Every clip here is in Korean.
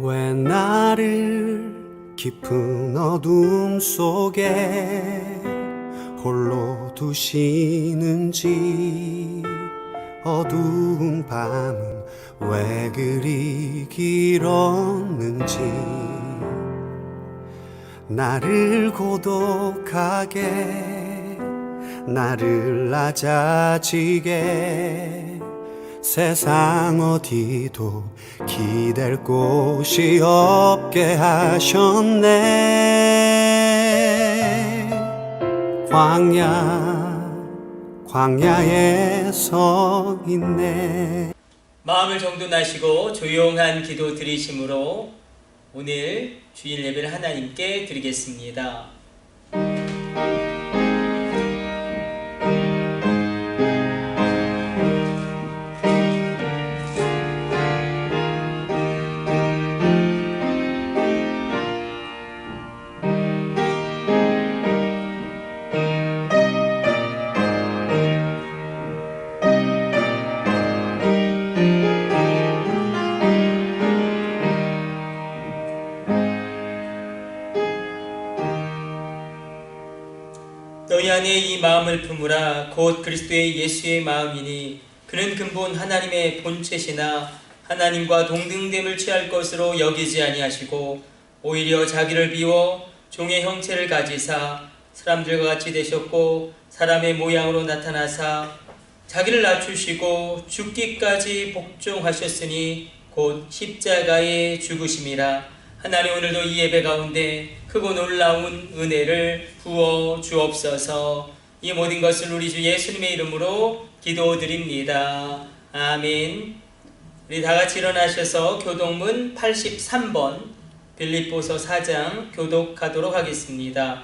왜 나를 깊은 어둠 속에 홀로 두시는지, 어두운 밤은 왜 그리 길었는지, 나를 고독하게, 나를 낮아지게, 세상 어디도 기댈 곳이 없게 하셨네. 광야에 서 있네. 마음을 정돈하시고 조용한 기도 드리심으로 오늘 주일 예배를 하나님께 드리겠습니다. 너희 안에 이 마음을 품으라. 곧 그리스도의 예수의 마음이니 그는 근본 하나님의 본체시나 하나님과 동등됨을 취할 것으로 여기지 아니하시고 오히려 자기를 비워 종의 형체를 가지사 사람들과 같이 되셨고 사람의 모양으로 나타나사 자기를 낮추시고 죽기까지 복종하셨으니 곧 십자가에 죽으심이라. 하나님, 오늘도 이 예배 가운데 크고 놀라운 은혜를 부어 주옵소서. 이 모든 것을 우리 주 예수님의 이름으로 기도드립니다. 아멘. 우리 다같이 일어나셔서 교독문 83번 빌립보서 4장 교독하도록 하겠습니다.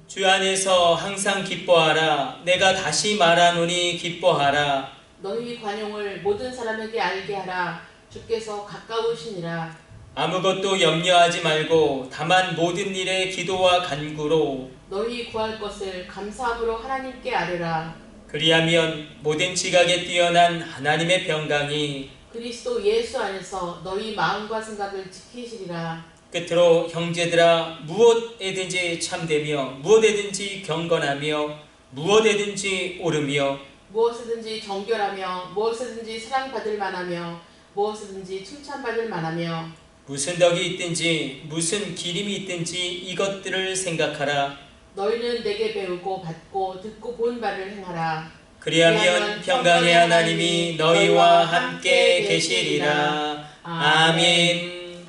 주 안에서 항상 기뻐하라. 내가 다시 말하노니 기뻐하라. 너희 관용을 모든 사람에게 알게 하라. 주께서 가까우시니라. 아무것도 염려하지 말고 다만 모든 일에 기도와 간구로 너희 구할 것을 감사함으로 하나님께 아뢰라. 그리하면 모든 지각에 뛰어난 하나님의 평강이 그리스도 예수 안에서 너희 마음과 생각을 지키시리라. 끝으로 형제들아, 무엇에든지 참되며 무엇에든지 경건하며 무엇에든지 옳으며 무엇이든지 정결하며 무엇이든지 사랑받을 만하며 무엇이든지 칭찬받을 만하며 무슨 덕이 있든지 무슨 기림이 있든지 이것들을 생각하라. 너희는 내게 배우고 받고 듣고 본 바를 행하라. 그리하면 평강의 하나님이 너희와 함께 계시리라. 아멘.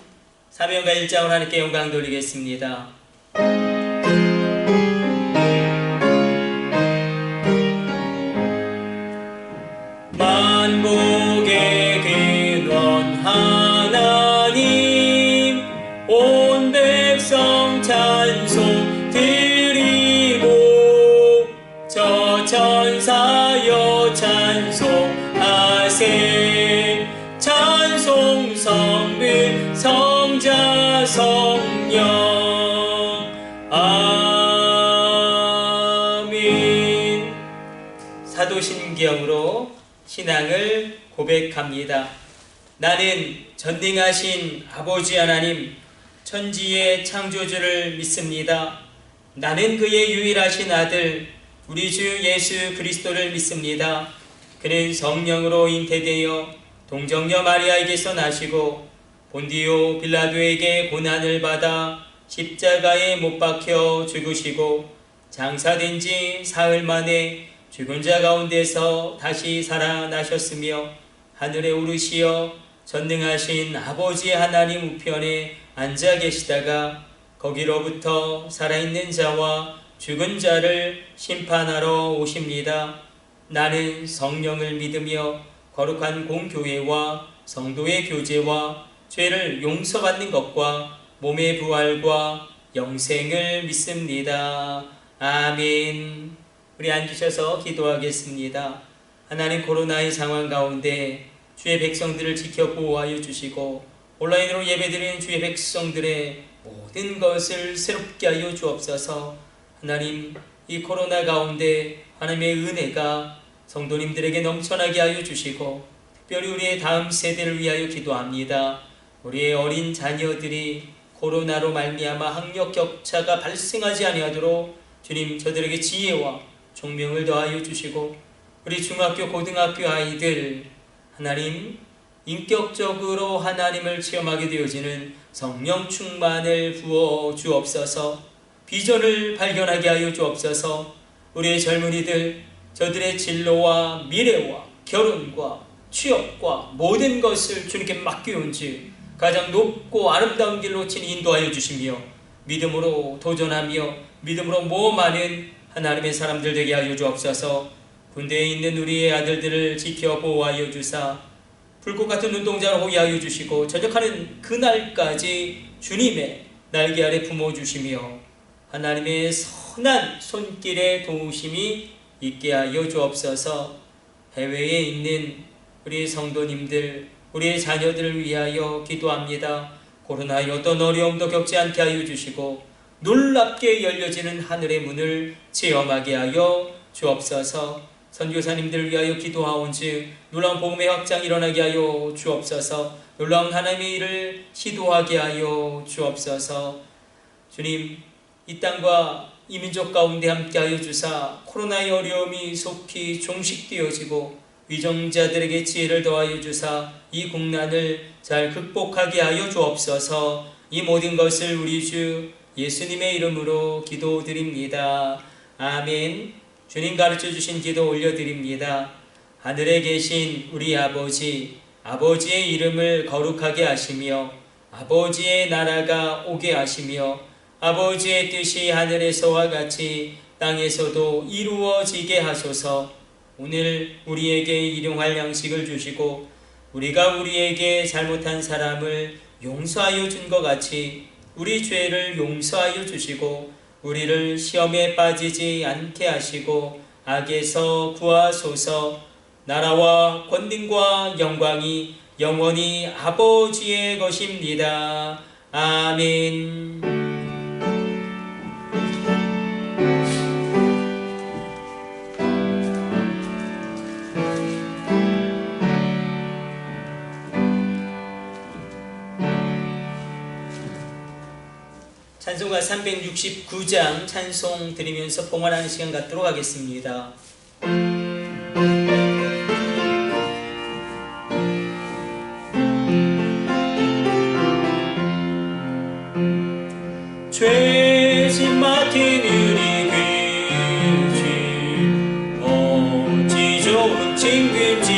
사명과 일장으로 하나님께 영광 돌리겠습니다. 만복의 근원 하나님, 온 백성 찬송 드리고 저 천사여 찬송하세. 찬송 성부 성자 성령. 아멘. 사도신경으로 신앙을 고백합니다. 나는 전능하신 아버지 하나님, 천지의 창조주를 믿습니다. 나는 그의 유일하신 아들 우리 주 예수 그리스도를 믿습니다. 그는 성령으로 잉태되어 동정녀 마리아에게서 나시고 본디오 빌라도에게 고난을 받아 십자가에 못 박혀 죽으시고 장사된 지 사흘 만에 죽은 자 가운데서 다시 살아나셨으며 하늘에 오르시어 전능하신 아버지 하나님 우편에 앉아 계시다가 거기로부터 살아있는 자와 죽은 자를 심판하러 오십니다. 나는 성령을 믿으며 거룩한 공교회와 성도의 교제와 죄를 용서받는 것과 몸의 부활과 영생을 믿습니다. 아멘. 우리 앉으셔서 기도하겠습니다. 하나님, 코로나의 상황 가운데 주의 백성들을 지켜 보호하여 주시고 온라인으로 예배드리는 주의 백성들의 모든 것을 새롭게 하여 주옵소서. 하나님, 이 코로나 가운데 하나님의 은혜가 성도님들에게 넘쳐나게 하여 주시고 특별히 우리의 다음 세대를 위하여 기도합니다. 우리의 어린 자녀들이 코로나로 말미암아 학력 격차가 발생하지 아니하도록 주님 저들에게 지혜와 총명을 더하여 주시고, 우리 중학교 고등학교 아이들 하나님 인격적으로 하나님을 체험하게 되어지는 성령 충만을 부어 주옵소서. 비전을 발견하게 하여 주옵소서. 우리의 젊은이들 저들의 진로와 미래와 결혼과 취업과 모든 것을 주님께 맡기온즉 가장 높고 아름다운 길로 친히 인도하여 주시며, 믿음으로 도전하며 믿음으로 모험하는 하나님의 사람들 되게 하여 주옵소서. 군대에 있는 우리의 아들들을 지켜 보호하여 주사 불꽃 같은 눈동자를 호위하여 주시고, 전역하는 그날까지 주님의 날개 아래 품어 주시며 하나님의 선한 손길에 도우심이 있게 하여 주옵소서. 해외에 있는 우리 성도님들, 우리의 자녀들을 위하여 기도합니다. 코로나의 어떤 어려움도 겪지 않게 하여 주시고 놀랍게 열려지는 하늘의 문을 체험하게 하여 주옵소서. 선교사님들을 위하여 기도하온즉 놀라운 복음의 확장이 일어나게 하여 주옵소서. 놀라운 하나님의 일을 시도하게 하여 주옵소서. 주님, 이 땅과 이 민족 가운데 함께하여 주사 코로나의 어려움이 속히 종식되어지고 위정자들에게 지혜를 더하여 주사 이 국난을 잘 극복하게 하여 주옵소서. 이 모든 것을 우리 주 예수님의 이름으로 기도드립니다. 아멘. 주님 가르쳐 주신 기도 올려드립니다. 하늘에 계신 우리 아버지, 아버지의 이름을 거룩하게 하시며 아버지의 나라가 오게 하시며 아버지의 뜻이 하늘에서와 같이 땅에서도 이루어지게 하소서. 오늘 우리에게 일용할 양식을 주시고 우리가 우리에게 잘못한 사람을 용서하여 준 것 같이 우리 죄를 용서하여 주시고 우리를 시험에 빠지지 않게 하시고 악에서 구하소서. 나라와 권능과 영광이 영원히 아버지의 것입니다. 아멘. 찬송가 369장 찬송 드리면서 봉헌하는 시간 갖도록 하겠습니다. 죄짐 맡긴 우리 귀신 어찌 좋은 친구인지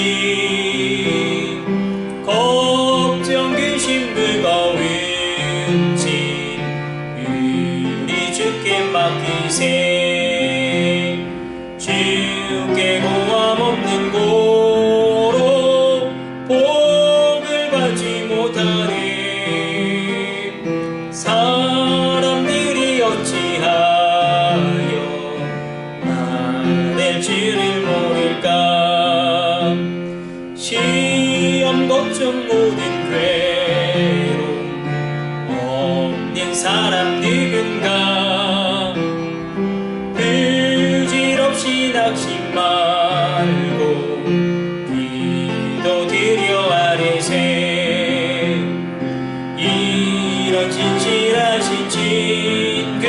걱정 근심 무거운 짐 우리 주께 맡기세. 주께 고함 없는 고로 복을 받지 못하네. 사람들이 어찌하여 나를 줄을 모를까. 시험 걱정 모든 괴로움 없는 사람 누군가. 부질없이 낙심 말고 기도 드려 아뢰세. 이런 진실하신 친구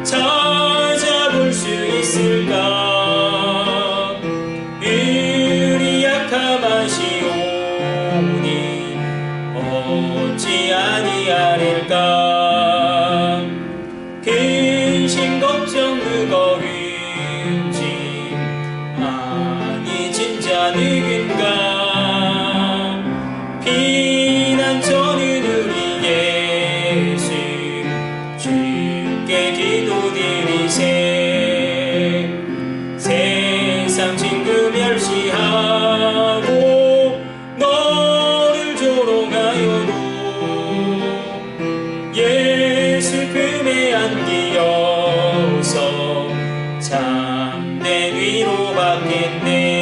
찾아볼 수 있을까. 우리 약함하시오니 어찌 아니하릴까. 근심 걱정 무거운 짐 아니 진짜 누군가. 비난 저는 우리 예수 주께 기도드리세. 세상 친구 멸시하고 너를 조롱하여도 예수 품에 안기어서 참된 위로 받겠네.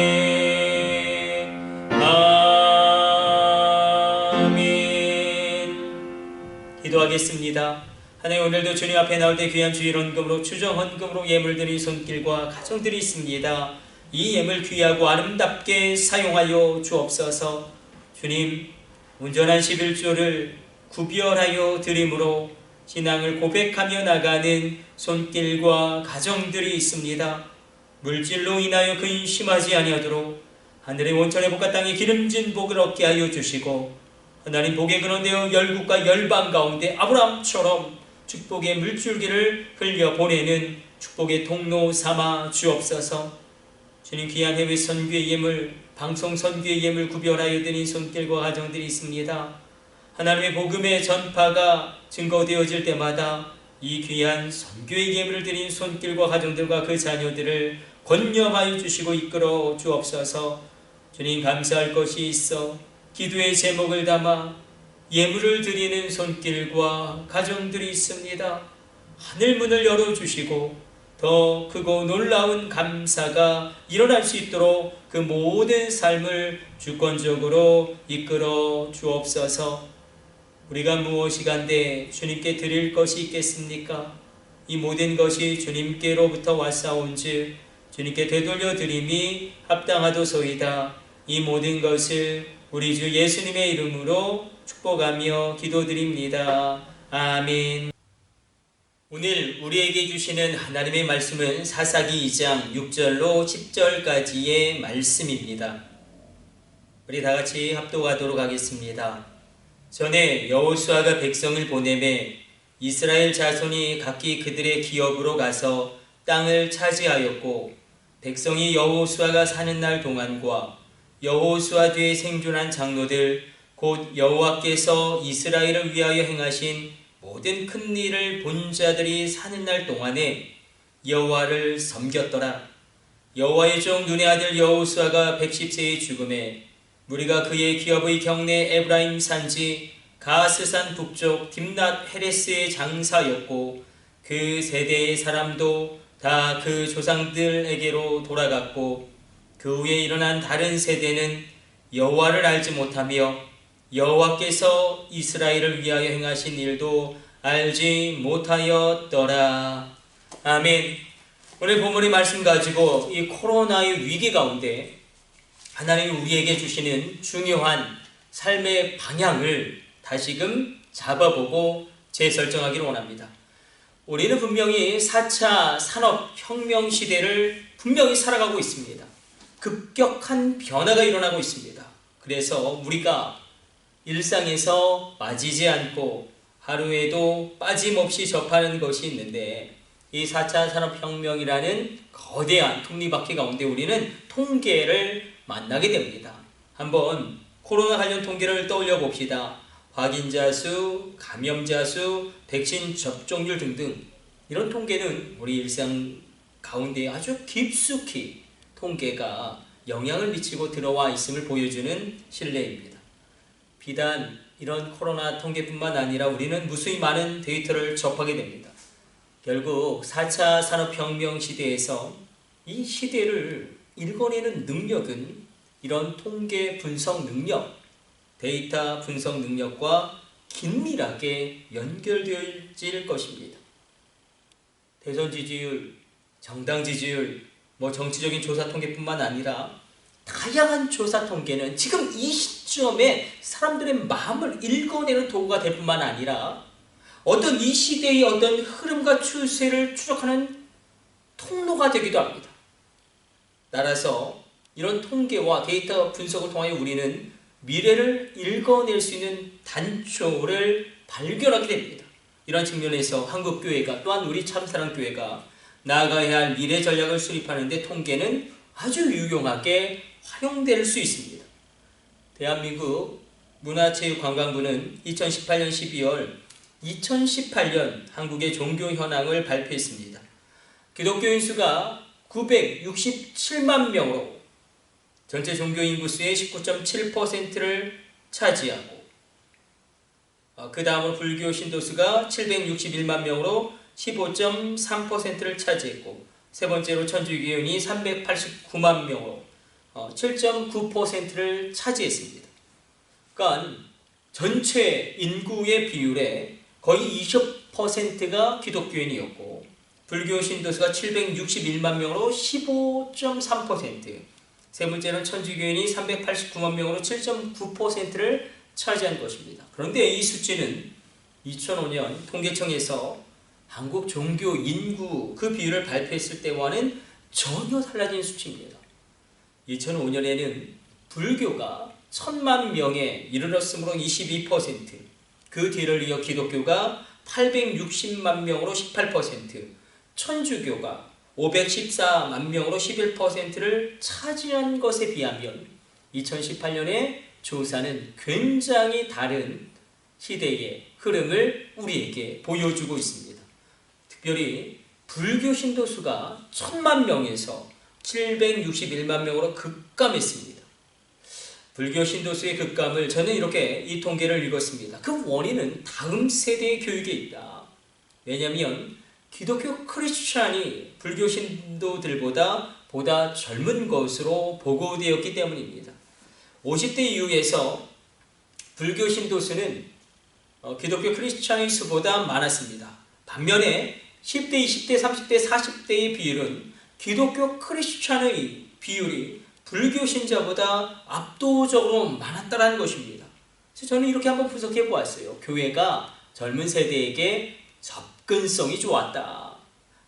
기도하겠습니다. 하나님, 오늘도 주님 앞에 나올 때 귀한 주일 헌금으로 추정 헌금으로 예물드린 손길과 가정들이 있습니다. 이 예물 귀하고 아름답게 사용하여 주옵소서. 주님, 온전한 11조를 구별하여 드림으로 신앙을 고백하며 나가는 손길과 가정들이 있습니다. 물질로 인하여 근심하지 아니하도록 하늘의 원천의 복과 땅의 기름진 복을 얻게 하여 주시고, 하나님 복의 근원되어 열국과 열방 가운데 아브라함처럼 축복의 물줄기를 흘려보내는 축복의 통로 삼아 주옵소서. 주님, 귀한 해외 선교의 예물, 방송 선교의 예물 구별하여 드린 손길과 가정들이 있습니다. 하나님의 복음의 전파가 증거되어질 때마다 이 귀한 선교의 예물을 드린 손길과 가정들과 그 자녀들을 권념하여 주시고 이끌어 주옵소서. 주님, 감사할 것이 있어 기도의 제목을 담아 예물을 드리는 손길과 가정들이 있습니다. 하늘문을 열어주시고 더 크고 놀라운 감사가 일어날 수 있도록 그 모든 삶을 주권적으로 이끌어 주옵소서. 우리가 무엇이간데 주님께 드릴 것이 있겠습니까? 이 모든 것이 주님께로부터 왔사온즉 주님께 되돌려 드림이 합당하도소이다. 이 모든 것을 우리 주 예수님의 이름으로 축복하며 기도드립니다. 아멘. 오늘 우리에게 주시는 하나님의 말씀은 사사기 2장 6절로 10절까지의 말씀입니다. 우리 다 같이 합독하도록 하겠습니다. 전에 여호수아가 백성을 보내매 이스라엘 자손이 각기 그들의 기업으로 가서 땅을 차지하였고, 백성이 여호수아가 사는 날 동안과 여호수아 뒤에 생존한 장로들 곧 여호와께서 이스라엘을 위하여 행하신 모든 큰 일을 본 자들이 사는 날 동안에 여호와를 섬겼더라. 여호와의 종 눈의 아들 여호수아가 110세의 죽음에 무리가 그의 기업의 경내 에브라임 산지 가스산 북쪽 딥낫 헤레스의 장사였고, 그 세대의 사람도 다 그 조상들에게로 돌아갔고, 그 후에 일어난 다른 세대는 여호와를 알지 못하며 여호와께서 이스라엘을 위하여 행하신 일도 알지 못하였더라. 아멘. 오늘 본문의 말씀 가지고 이 코로나의 위기 가운데 하나님이 우리에게 주시는 중요한 삶의 방향을 다시금 잡아보고 재설정하기를 원합니다. 우리는 분명히 4차 산업혁명 시대를 분명히 살아가고 있습니다. 급격한 변화가 일어나고 있습니다. 그래서 우리가 일상에서 빠지지 않고 하루에도 빠짐없이 접하는 것이 있는데, 이 4차 산업혁명이라는 거대한 톱니바퀴 가운데 우리는 통계를 만나게 됩니다. 한번 코로나 관련 통계를 떠올려 봅시다. 확진자 수, 감염자 수, 백신 접종률 등등, 이런 통계는 우리 일상 가운데 아주 깊숙이 통계가 영향을 미치고 들어와 있음을 보여주는 신뢰입니다. 비단 이런 코로나 통계뿐만 아니라 우리는 무수히 많은 데이터를 접하게 됩니다. 결국 4차 산업혁명 시대에서 이 시대를 읽어내는 능력은 이런 통계 분석 능력, 데이터 분석 능력과 긴밀하게 연결되어질 것입니다. 대선 지지율, 정당 지지율, 정치적인 조사 통계뿐만 아니라 다양한 조사 통계는 지금 이 시점에 사람들의 마음을 읽어내는 도구가 될 뿐만 아니라 어떤 이 시대의 어떤 흐름과 추세를 추적하는 통로가 되기도 합니다. 따라서 이런 통계와 데이터 분석을 통하여 우리는 미래를 읽어낼 수 있는 단초를 발견하게 됩니다. 이런 측면에서 한국교회가, 또한 우리 참사랑교회가 나아가야 할 미래 전략을 수립하는 데 통계는 아주 유용하게 활용될 수 있습니다. 대한민국 문화체육관광부는 2018년 12월 2018년 한국의 종교 현황을 발표했습니다. 기독교인 수가 967만 명으로 전체 종교 인구수의 19.7%를 차지하고, 그 다음으로 불교 신도수가 761만 명으로 15.3%를 차지했고, 세 번째로 천주교인이 389만 명으로 7.9%를 차지했습니다. 그러니까 전체 인구의 비율에 거의 20%가 기독교인이었고 불교 신도수가 761만 명으로 15.3%, 세 번째는 천주교인이 389만 명으로 7.9%를 차지한 것입니다. 그런데 이 수치는 2005년 통계청에서 한국 종교 인구 그 비율을 발표했을 때와는 전혀 달라진 수치입니다. 2005년에는 불교가 1000만 명에 이르렀으므로 22%, 그 뒤를 이어 기독교가 860만 명으로 18%, 천주교가 514만 명으로 11%를 차지한 것에 비하면 2018년의 조사는 굉장히 다른 시대의 흐름을 우리에게 보여주고 있습니다. 특별히 불교 신도수가 1000만 명에서 761만 명으로 급감했습니다. 불교 신도수의 급감을 저는 이렇게 이 통계를 읽었습니다. 그 원인은 다음 세대의 교육에 있다. 왜냐하면 기독교 크리스찬이 불교 신도들보다 보다 젊은 것으로 보고되었기 때문입니다. 50대 이후에서 불교 신도수는 기독교 크리스찬의 수보다 많았습니다. 반면에 10대, 20대, 30대, 40대의 비율은 기독교 크리스찬의 비율이 불교 신자보다 압도적으로 많았다는 것입니다. 그래서 저는 이렇게 한번 분석해 보았어요. 교회가 젊은 세대에게 접근성이 좋았다.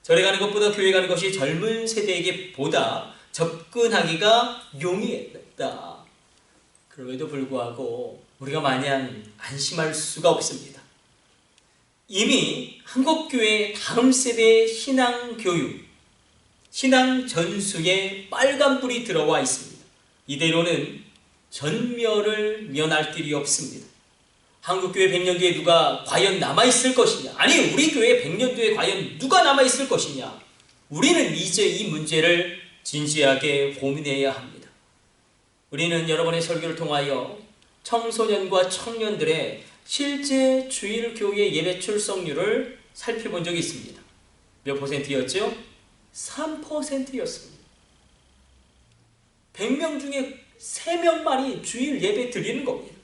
절에 가는 것보다 교회 가는 것이 젊은 세대에게 보다 접근하기가 용이했다. 그럼에도 불구하고 우리가 마냥 안심할 수가 없습니다. 이미 한국교회 다음 세대의 신앙교육, 신앙 전수에 빨간불이 들어와 있습니다. 이대로는 전멸을 면할 길이 없습니다. 한국교회 100년 뒤에 누가 과연 남아있을 것이냐? 아니, 우리 교회 100년 뒤에 과연 누가 남아있을 것이냐? 우리는 이제 이 문제를 진지하게 고민해야 합니다. 우리는 여러 번의 설교를 통하여 청소년과 청년들의 실제 주일교회 예배 출석률을 살펴본 적이 있습니다. 몇 %였죠? 3%였습니다. 100명 중에 3명만이 주일 예배 드리는 겁니다.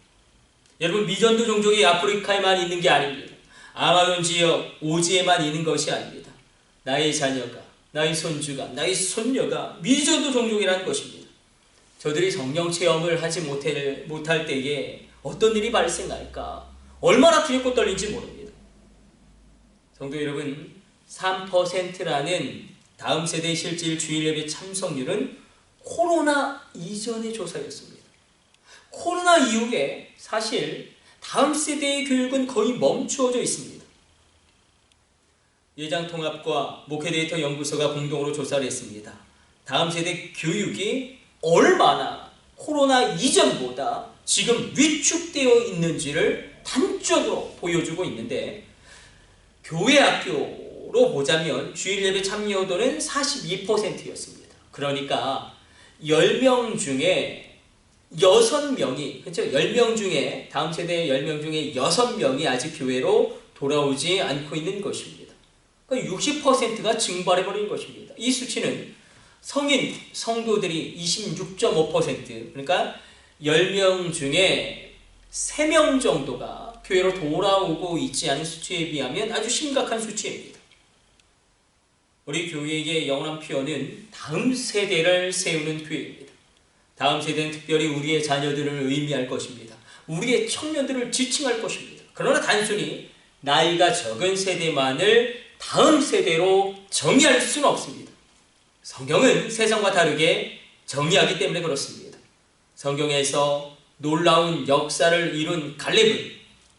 여러분, 미전도 종족이 아프리카에만 있는 게 아닙니다. 아마존 지역 오지에만 있는 것이 아닙니다. 나의 자녀가, 나의 손주가, 나의 손녀가 미전도 종족이라는 것입니다. 저들이 성령 체험을 하지 못할 때에 어떤 일이 발생할까? 얼마나 두렵고 떨린지 모릅니다. 성도 여러분, 3%라는 다음 세대 실질 주일 예배 참석률은 코로나 이전의 조사였습니다. 코로나 이후에 사실 다음 세대의 교육은 거의 멈추어져 있습니다. 예장통합과 목회데이터 연구소가 공동으로 조사를 했습니다. 다음 세대 교육이 얼마나 코로나 이전보다 지금 위축되어 있는지를 단적으로 보여주고 있는데, 교회 학교로 보자면 주일 예배 참여도는 42%였습니다. 그러니까 10명 중에 6명이, 그렇죠? 10명 중에, 다음 세대의 10명 중에 6명이 아직 교회로 돌아오지 않고 있는 것입니다. 그러니까 60%가 증발해버린 것입니다. 이 수치는 성인, 성도들이 26.5%, 그러니까 10명 중에 3명 정도가 교회로 돌아오고 있지 않은 수치에 비하면 아주 심각한 수치입니다. 우리 교회의 영원한 표현은 다음 세대를 세우는 교회입니다. 다음 세대는 특별히 우리의 자녀들을 의미할 것입니다. 우리의 청년들을 지칭할 것입니다. 그러나 단순히 나이가 적은 세대만을 다음 세대로 정의할 수는 없습니다. 성경은 세상과 다르게 정의하기 때문에 그렇습니다. 성경에서 놀라운 역사를 이룬 갈렙은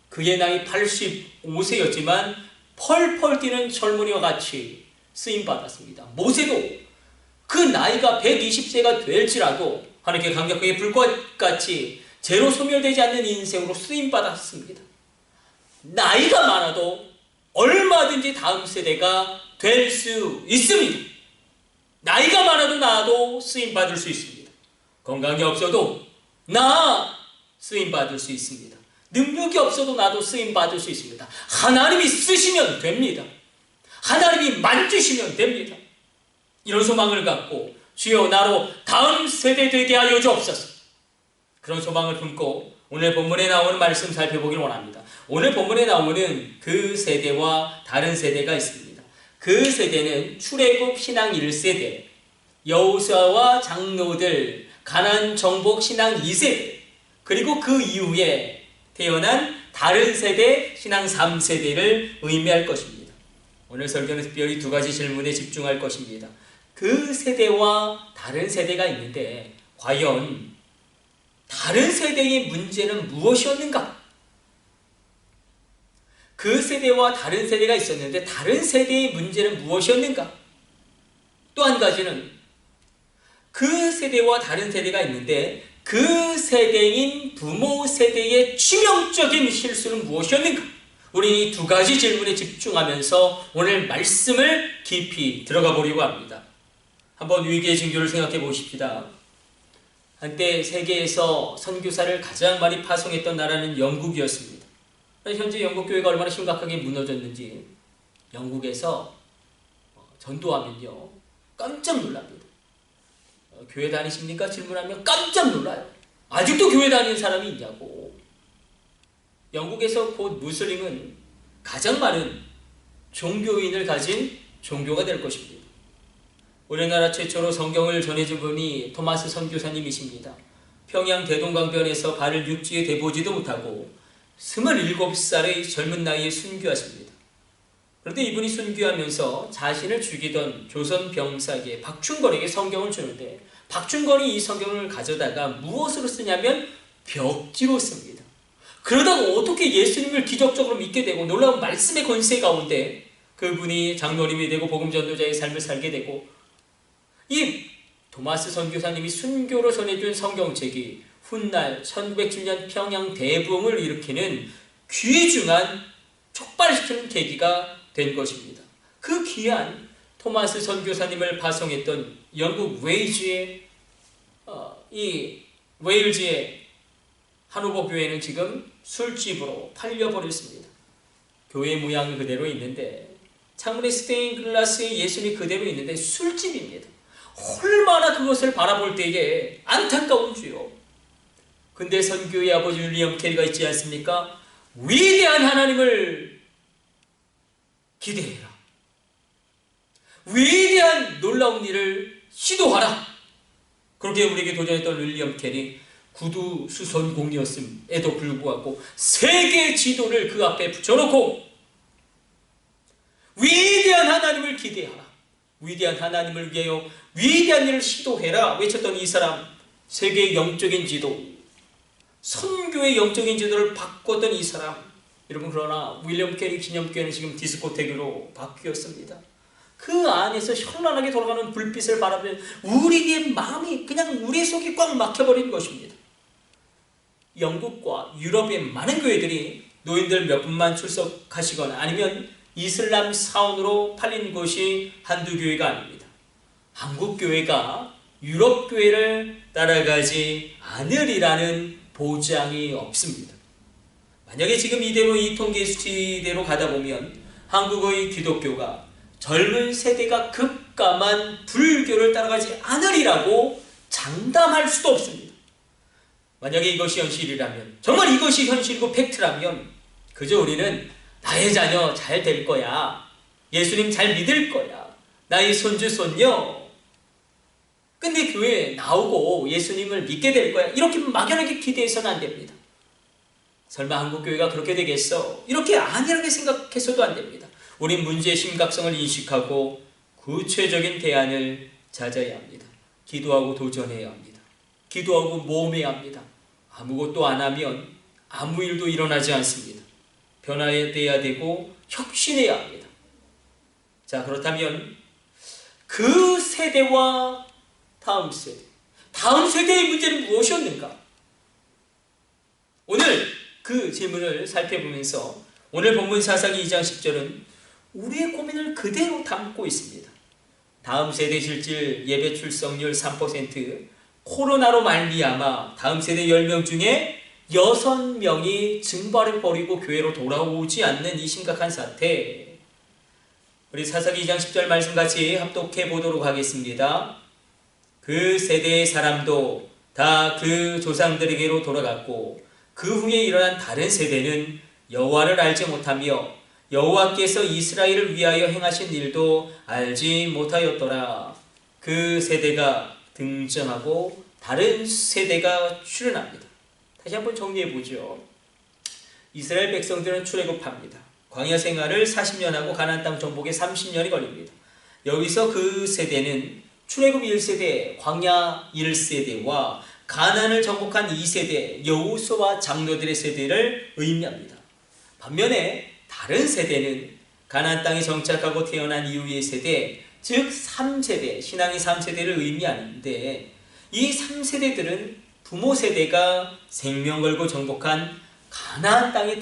그의 나이 85세였지만 펄펄 뛰는 젊은이와 같이 쓰임받았습니다. 모세도 그 나이가 120세가 될지라도 하나님께 강력하게 불꽃같이 제로 소멸되지 않는 인생으로 쓰임받았습니다. 나이가 많아도 얼마든지 다음 세대가 될 수 있습니다. 나이가 많아도 나도 쓰임받을 수 있습니다. 건강이 없어도 나 쓰임받을 수 있습니다. 능력이 없어도 나도 쓰임받을 수 있습니다. 하나님이 쓰시면 됩니다. 하나님이 만지시면 됩니다. 이런 소망을 갖고 주여 나로 다음 세대 되게 하여 주옵소서. 그런 소망을 품고 오늘 본문에 나오는 말씀 살펴보길 원합니다. 오늘 본문에 나오는 그 세대와 다른 세대가 있습니다. 그 세대는 출애굽 신앙 1세대, 여호수아와 장로들 가나안 정복 신앙 2세대, 그리고 그 이후에 태어난 다른 세대 신앙 3세대를 의미할 것입니다. 오늘 설교는 특별히 두 가지 질문에 집중할 것입니다. 그 세대와 다른 세대가 있는데 과연 다른 세대의 문제는 무엇이었는가? 그 세대와 다른 세대가 있었는데 다른 세대의 문제는 무엇이었는가? 또 한 가지는 그 세대와 다른 세대가 있는데 그 세대인 부모 세대의 치명적인 실수는 무엇이었는가? 우리 이 두 가지 질문에 집중하면서 오늘 말씀을 깊이 들어가 보려고 합니다. 한번 위기의 징조를 생각해 보십시다. 한때 세계에서 선교사를 가장 많이 파송했던 나라는 영국이었습니다. 현재 영국 교회가 얼마나 심각하게 무너졌는지 영국에서 전도하면요 깜짝 놀랍니다. 교회 다니십니까? 질문하면 깜짝 놀라요. 아직도 교회 다니는 사람이 있냐고. 영국에서 곧 무슬림은 가장 많은 종교인을 가진 종교가 될 것입니다. 우리나라 최초로 성경을 전해준 분이 토마스 선교사님이십니다. 평양 대동강변에서 발을 육지에 대보지도 못하고 27살의 젊은 나이에 순교하십니다. 그런데 이분이 순교하면서 자신을 죽이던 조선 병사에게 박충건에게 성경을 주는데 박충건이 이 성경을 가져다가 무엇으로 쓰냐면 벽지로 씁니다. 그러다가 어떻게 예수님을 기적적으로 믿게 되고 놀라운 말씀의 권세 가운데 그분이 장로님이 되고 복음전도자의 삶을 살게 되고 이 토마스 선교사님이 순교로 전해준 성경책이 훗날 1907년 평양 대부흥을 일으키는 귀중한 촉발시키는 계기가 된 것입니다. 그 귀한 토마스 선교사님을 파송했던 영국 웨일즈의 한오버 교회는 지금 술집으로 팔려버렸습니다. 교회 모양은 그대로 있는데 창문에 스테인 글라스에 예수님이 그대로 있는데 술집입니다. 얼마나 그것을 바라볼 때에 안타까운 주요. 근데 선교의 아버지 윌리엄 캐리가 있지 않습니까? 위대한 하나님을 기대해라. 위대한 놀라운 일을 시도하라. 그렇게 우리에게 도전했던 윌리엄 캐리, 구두 수선공이었음에도 불구하고 세계 지도를 그 앞에 붙여놓고 위대한 하나님을 기대하라. 위대한 하나님을 위하여 위대한 일을 시도해라 외쳤던 이 사람, 세계의 영적인 지도, 선교의 영적인 지도를 바꿨던 이 사람. 여러분, 그러나 윌리엄 캐리 기념교회는 지금 디스코텍으로 바뀌었습니다. 그 안에서 현란하게 돌아가는 불빛을 바라보면 우리의 마음이 그냥 우리 속이 꽉 막혀버린 것입니다. 영국과 유럽의 많은 교회들이 노인들 몇 분만 출석하시거나 아니면 이슬람 사원으로 팔린 곳이 한두 교회가 아닙니다. 한국 교회가 유럽 교회를 따라가지 않으리라는 보장이 없습니다. 만약에 지금 이대로 이 통계 수치대로 가다 보면 한국의 기독교가 젊은 세대가 급감한 불교를 따라가지 않으리라고 장담할 수도 없습니다. 만약에 이것이 현실이라면, 정말 이것이 현실이고 팩트라면 그저 우리는 나의 자녀 잘 될 거야, 예수님 잘 믿을 거야, 나의 손주 손녀 근데 교회에 나오고 예수님을 믿게 될 거야, 이렇게 막연하게 기대해서는 안 됩니다. 설마 한국교회가 그렇게 되겠어? 이렇게 안일하게 생각해서도 안 됩니다. 우린 문제의 심각성을 인식하고 구체적인 대안을 찾아야 합니다. 기도하고 도전해야 합니다. 기도하고 모험해야 합니다. 아무것도 안 하면 아무 일도 일어나지 않습니다. 변화돼야 되고 혁신해야 합니다. 자, 그렇다면 그 세대와 다음 세대의 문제는 무엇이었는가? 오늘 그 질문을 살펴보면서 오늘 본문 사사기 2장 10절은 우리의 고민을 그대로 담고 있습니다. 다음 세대 실질 예배 출석률 3%, 코로나로 말미암아 다음 세대 10명 중에 6명이 증발을 벌이고 교회로 돌아오지 않는 이 심각한 사태. 우리 사사기 2장 10절 말씀 같이 합독해 보도록 하겠습니다. 그 세대의 사람도 다 그 조상들에게로 돌아갔고 그 후에 일어난 다른 세대는 여호와를 알지 못하며 여호와께서 이스라엘을 위하여 행하신 일도 알지 못하였더라. 그 세대가 등장하고 다른 세대가 출현합니다. 다시 한번 정리해 보죠. 이스라엘 백성들은 출애굽합니다. 광야 생활을 40년 하고 가나안 땅 정복에 30년이 걸립니다. 여기서 그 세대는 출애굽 1세대, 광야 1세대와 가나안을 정복한 2세대, 여호수아와 장로들의 세대를 의미합니다. 반면에 다른 세대는 가나안 땅에 정착하고 태어난 이후의 세대, 즉 3세대, 신앙의 3세대를 의미하는데, 이 3세대들은 부모 세대가 생명 걸고 정복한 가나안 땅에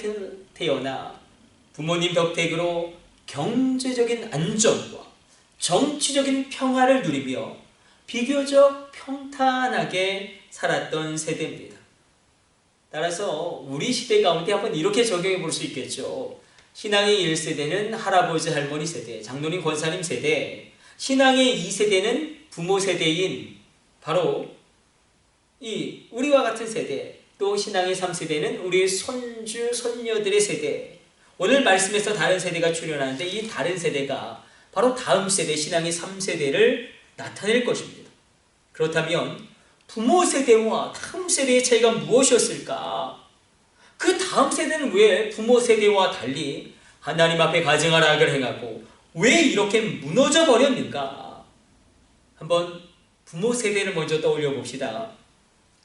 태어나 부모님 덕택으로 경제적인 안정과 정치적인 평화를 누리며 비교적 평탄하게 살았던 세대입니다. 따라서 우리 시대 가운데 한번 이렇게 적용해 볼 수 있겠죠. 신앙의 1세대는 할아버지 할머니 세대, 장로님 권사님 세대, 신앙의 2세대는 부모 세대인 바로 이 우리와 같은 세대, 또 신앙의 3세대는 우리의 손주 손녀들의 세대. 오늘 말씀에서 다른 세대가 출현하는데 이 다른 세대가 바로 다음 세대, 신앙의 3세대를 나타낼 것입니다. 그렇다면 부모 세대와 다음 세대의 차이가 무엇이었을까? 그 다음 세대는 왜 부모 세대와 달리 하나님 앞에 가증할 악을 행하고 왜 이렇게 무너져 버렸는가? 한번 부모 세대를 먼저 떠올려 봅시다.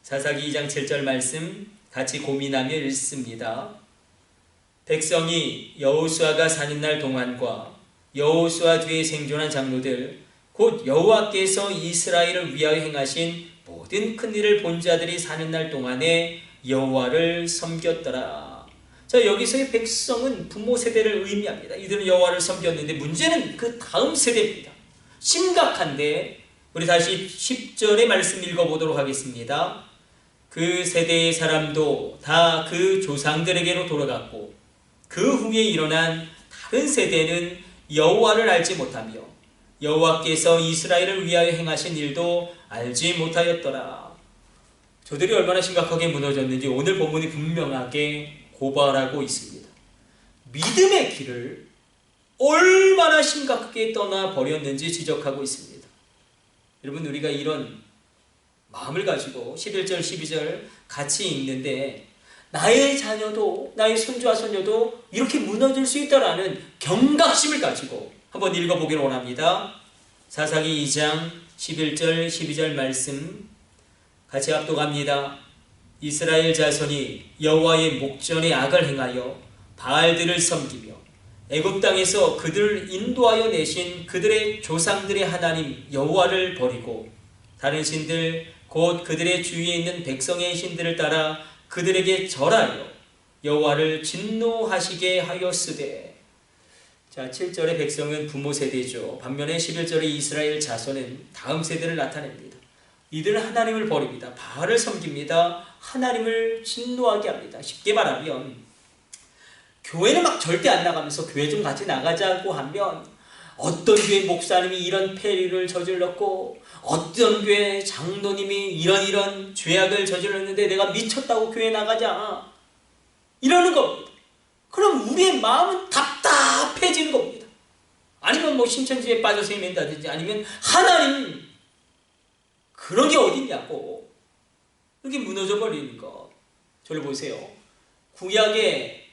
사사기 2장 7절 말씀 같이 고민하며 읽습니다. 백성이 여호수아가 사는 날 동안과 여호수아 뒤에 생존한 장로들 곧 여호와께서 이스라엘을 위하여 행하신 모든 큰 일을 본 자들이 사는 날 동안에 여호와를 섬겼더라. 자, 여기서의 백성은 부모 세대를 의미합니다. 이들은 여호와를 섬겼는데 문제는 그 다음 세대입니다. 심각한데 우리 다시 10절의 말씀 읽어보도록 하겠습니다. 그 세대의 사람도 다 그 조상들에게로 돌아갔고 그 후에 일어난 다른 세대는 여호와를 알지 못하며 여호와께서 이스라엘을 위하여 행하신 일도 알지 못하였더라. 저들이 얼마나 심각하게 무너졌는지 오늘 본문이 분명하게 고발하고 있습니다. 믿음의 길을 얼마나 심각하게 떠나버렸는지 지적하고 있습니다. 여러분, 우리가 이런 마음을 가지고 11절 12절 같이 읽는데 나의 자녀도 나의 손주와 손녀도 이렇게 무너질 수 있다라는 경각심을 가지고 한번 읽어보기를 원합니다. 사사기 2장 11절 12절 말씀 같이 합독합니다. 이스라엘 자손이 여호와의 목전에 악을 행하여 바알들을 섬기며 애굽 땅에서 그들을 인도하여 내신 그들의 조상들의 하나님 여호와를 버리고 다른 신들 곧 그들의 주위에 있는 백성의 신들을 따라 그들에게 절하여 여호와를 진노하시게 하였으되. 자, 7절의 백성은 부모 세대죠. 반면에 11절의 이스라엘 자손은 다음 세대를 나타냅니다. 이들은 하나님을 버립니다. 바알을 섬깁니다. 하나님을 진노하게 합니다. 쉽게 말하면 교회는 막 절대 안 나가면서 교회 좀 같이 나가자고 하면 어떤 교회 목사님이 이런 폐리를 저질렀고 어떤 교회 장로님이 이런 죄악을 저질렀는데 내가 미쳤다고 교회 나가자 이러는 겁니다. 그럼 우리의 마음은 답답해지는 겁니다. 아니면 뭐 신천지에 빠져서 헤맨다든지 아니면 하나님 그런 게 어딨냐고 이렇게 무너져 버리는 거. 저를 보세요. 구약에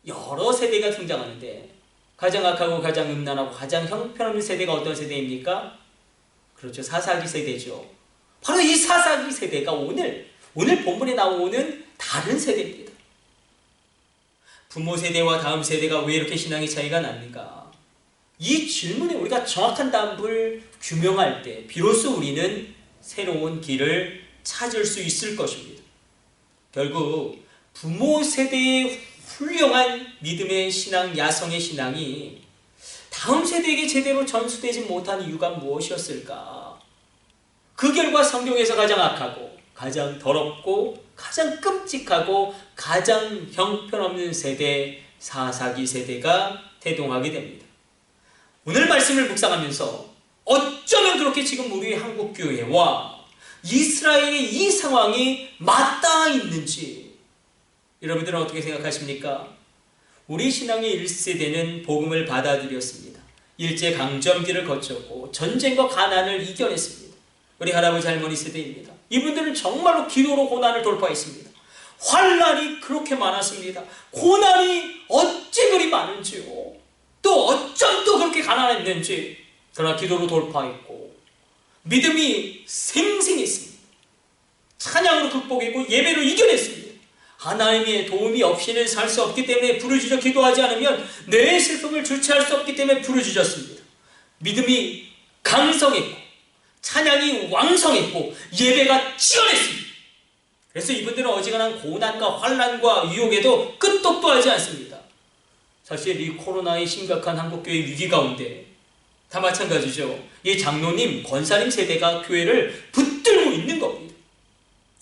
여러 세대가 등장하는데 가장 악하고 가장 음란하고 가장 형편없는 세대가 어떤 세대입니까? 그렇죠. 사사기 세대죠. 바로 이 사사기 세대가 오늘 본문에 나오는 다른 세대입니다. 부모 세대와 다음 세대가 왜 이렇게 신앙의 차이가 납니까? 이 질문에 우리가 정확한 답을 규명할 때 비로소 우리는 새로운 길을 찾을 수 있을 것입니다. 결국 부모 세대의 훌륭한 믿음의 신앙, 야성의 신앙이 다음 세대에게 제대로 전수되지 못한 이유가 무엇이었을까? 그 결과 성경에서 가장 악하고 가장 더럽고 가장 끔찍하고 가장 형편없는 세대, 사사기 세대가 태동하게 됩니다. 오늘 말씀을 묵상하면서 어쩌면 그렇게 지금 우리 한국 교회와 이스라엘의 이 상황이 맞닿아 있는지 여러분들은 어떻게 생각하십니까? 우리 신앙의 1세대는 복음을 받아들였습니다. 일제강점기를 거쳤고 전쟁과 가난을 이겨냈습니다. 우리 할아버지 할머니 세대입니다. 이분들은 정말로 기도로 고난을 돌파했습니다. 환난이 그렇게 많았습니다. 고난이 어찌 그리 많은지요. 또 어쩜 또 그렇게 가난했는지. 그러나 기도로 돌파했고 믿음이 생생했습니다. 찬양으로 극복했고 예배로 이겨냈습니다. 하나님의 도움이 없이는 살 수 없기 때문에 부르짖어 기도하지 않으면 내 슬픔을 주체할 수 없기 때문에 부르짖었습니다. 믿음이 강성했고 찬양이 왕성했고 예배가 치열했습니다. 그래서 이분들은 어지간한 고난과 환난과 유혹에도 끄떡도 하지 않습니다. 사실 이 코로나의 심각한 한국교회 위기 가운데 다 마찬가지죠. 이 장로님, 권사님 세대가 교회를 붙들고 있는 겁니다.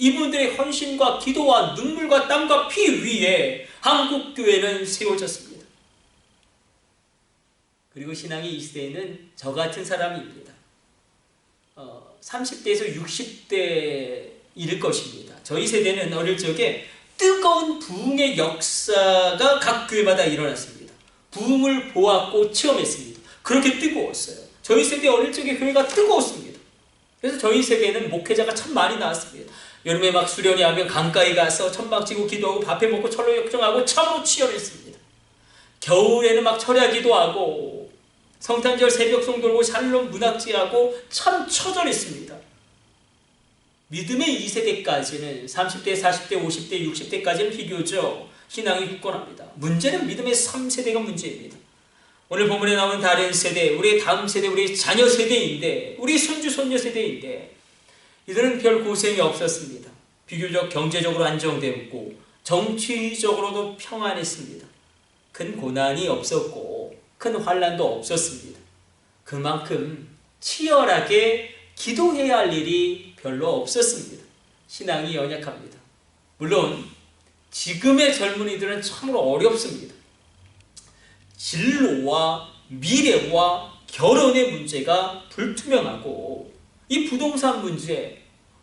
이분들의 헌신과 기도와 눈물과 땀과 피 위에 한국교회는 세워졌습니다. 그리고 신앙의 이 시대에는 저 같은 사람입니다. 30대에서 60대 이를 것입니다. 저희 세대는 어릴 적에 뜨거운 부흥의 역사가 각 교회마다 일어났습니다. 부흥을 보았고 체험했습니다. 그렇게 뜨거웠어요. 저희 세대 어릴 적에 교회가 뜨거웠습니다. 그래서 저희 세대에는 목회자가 참 많이 나왔습니다. 여름에 막 수련회 하면 강가에 가서 천막 치고 기도하고 밥해 먹고 철로 역정하고 참으로 치열했습니다. 겨울에는 막 철야기도 하고 성탄절 새벽송 돌고 샬롬 문학지하고 참 처절했습니다. 믿음의 2세대까지는 30대, 40대, 50대, 60대까지는 비교적 신앙이 굳건합니다. 문제는 믿음의 3세대가 문제입니다. 오늘 본문에 나오는 다른 세대, 우리의 다음 세대, 우리의 자녀 세대인데 우리 손주, 손녀 세대인데 이들은 별 고생이 없었습니다. 비교적 경제적으로 안정되었고 정치적으로도 평안했습니다. 큰 고난이 없었고 큰 환난도 없었습니다. 그만큼 치열하게 기도해야 할 일이 별로 없었습니다. 신앙이 연약합니다. 물론 지금의 젊은이들은 참으로 어렵습니다. 진로와 미래와 결혼의 문제가 불투명하고 이 부동산 문제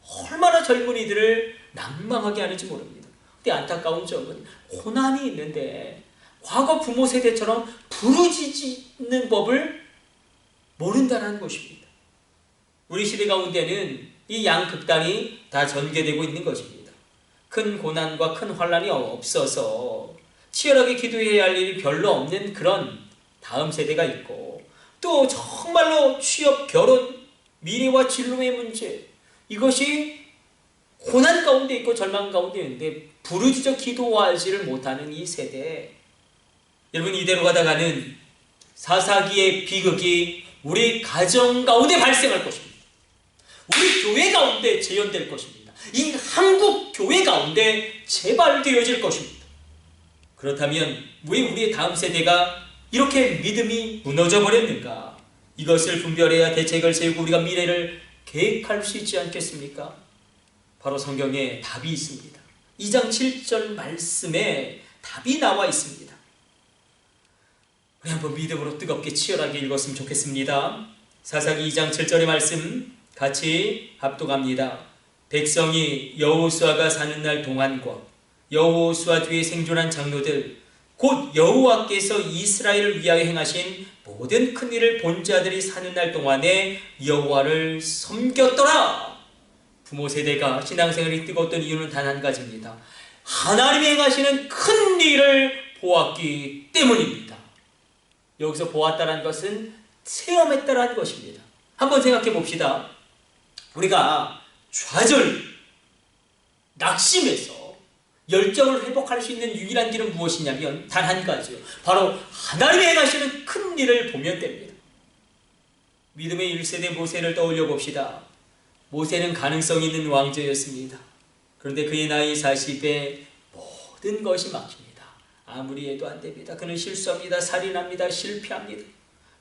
얼마나 젊은이들을 낭망하게 하는지 모릅니다. 근데 안타까운 점은 고난이 있는데 과거 부모 세대처럼 부르짖는 법을 모른다는 것입니다. 우리 시대 가운데는 이 양극단이 다 전개되고 있는 것입니다. 큰 고난과 큰 환난이 없어서 치열하게 기도해야 할 일이 별로 없는 그런 다음 세대가 있고 또 정말로 취업, 결혼, 미래와 진로의 문제 이것이 고난 가운데 있고 절망 가운데 있는데 부르짖어 기도하지를 못하는 이 세대 여러분 이대로 가다가는 사사기의 비극이 우리 가정 가운데 발생할 것입니다. 우리 교회 가운데 재현될 것입니다. 이 한국 교회 가운데 재발되어질 것입니다. 그렇다면 왜 우리의 다음 세대가 이렇게 믿음이 무너져 버렸는가? 이것을 분별해야 대책을 세우고 우리가 미래를 계획할 수 있지 않겠습니까? 바로 성경에 답이 있습니다. 2장 7절 말씀에 답이 나와 있습니다. 우리 한번 믿음으로 뜨겁게 치열하게 읽었으면 좋겠습니다. 사사기 2장 7절의 말씀 같이 합독합니다. 백성이 여호수아가 사는 날 동안과 여호수아 뒤에 생존한 장로들 곧 여호와께서 이스라엘을 위하여 행하신 모든 큰 일을 본 자들이 사는 날 동안에 여호와를 섬겼더라. 부모 세대가 신앙생활이 뜨거웠던 이유는 단 한 가지입니다. 하나님이 행하시는 큰 일을 보았기 때문입니다. 여기서 보았다는 것은 체험했다는 것입니다. 한번 생각해 봅시다. 우리가 좌절, 낙심해서 열정을 회복할 수 있는 유일한 길은 무엇이냐면 단 한 가지요. 바로 하나님이 행하시는 큰 일을 보면 됩니다. 믿음의 1세대 모세를 떠올려 봅시다. 모세는 가능성 있는 왕조였습니다. 그런데 그의 나이 40에 모든 것이 막힙니다. 아무리 해도 안 됩니다. 그는 실수합니다. 살인합니다. 실패합니다.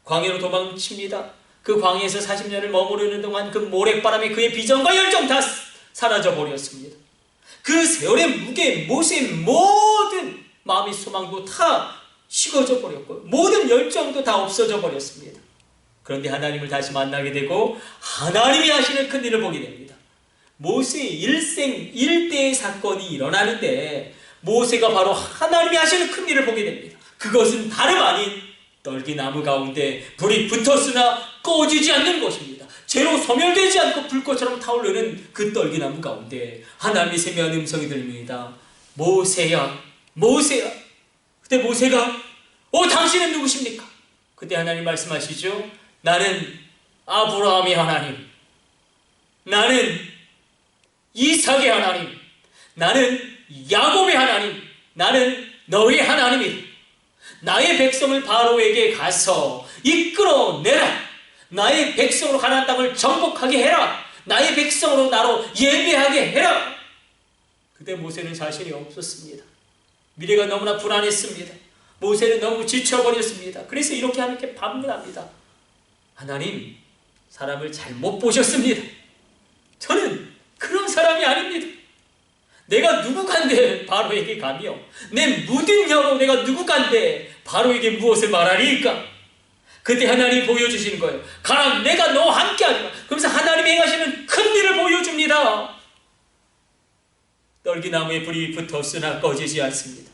광야로 도망칩니다. 그 광야에서 40년을 머무르는 동안 그 모래바람에 그의 비전과 열정 다 사라져버렸습니다. 그 세월의 무게, 모세의 모든 마음의 소망도 다 식어져 버렸고 모든 열정도 다 없어져 버렸습니다. 그런데 하나님을 다시 만나게 되고 하나님이 하시는 큰 일을 보게 됩니다. 모세의 일생 일대의 사건이 일어나는데 모세가 바로 하나님이 하시는 큰 일을 보게 됩니다. 그것은 다름 아닌 떨기나무 가운데 불이 붙었으나 꺼지지 않는 것입니다. 죄로 소멸되지 않고 불꽃처럼 타오르는 그 떨기나무 가운데 하나님이 세미한 음성이 들립니다. 모세야, 모세야. 그때 모세가 당신은 누구십니까? 그때 하나님 말씀하시죠. 나는 아브라함의 하나님, 나는 이삭의 하나님, 나는 야곱의 하나님, 나는 너의 하나님이다. 나의 백성을 바로에게 가서 이끌어내라. 나의 백성으로 가나안 땅을 정복하게 해라. 나의 백성으로 나로 예배하게 해라. 그때 모세는 자신이 없었습니다. 미래가 너무나 불안했습니다. 모세는 너무 지쳐버렸습니다. 그래서 이렇게 하나님께 반문합니다. 하나님, 사람을 잘못 보셨습니다. 저는 그런 사람이 아닙니다. 내가 누구간데 바로에게 가며 내 모든 혀로 내가 누구간데 바로에게 무엇을 말하리까? 그때 하나님이 보여주시는 거예요. 가라, 내가 너와 함께하리라. 그러면서 하나님이 행하시는 큰 일을 보여줍니다. 떨기나무에 불이 붙었으나 꺼지지 않습니다.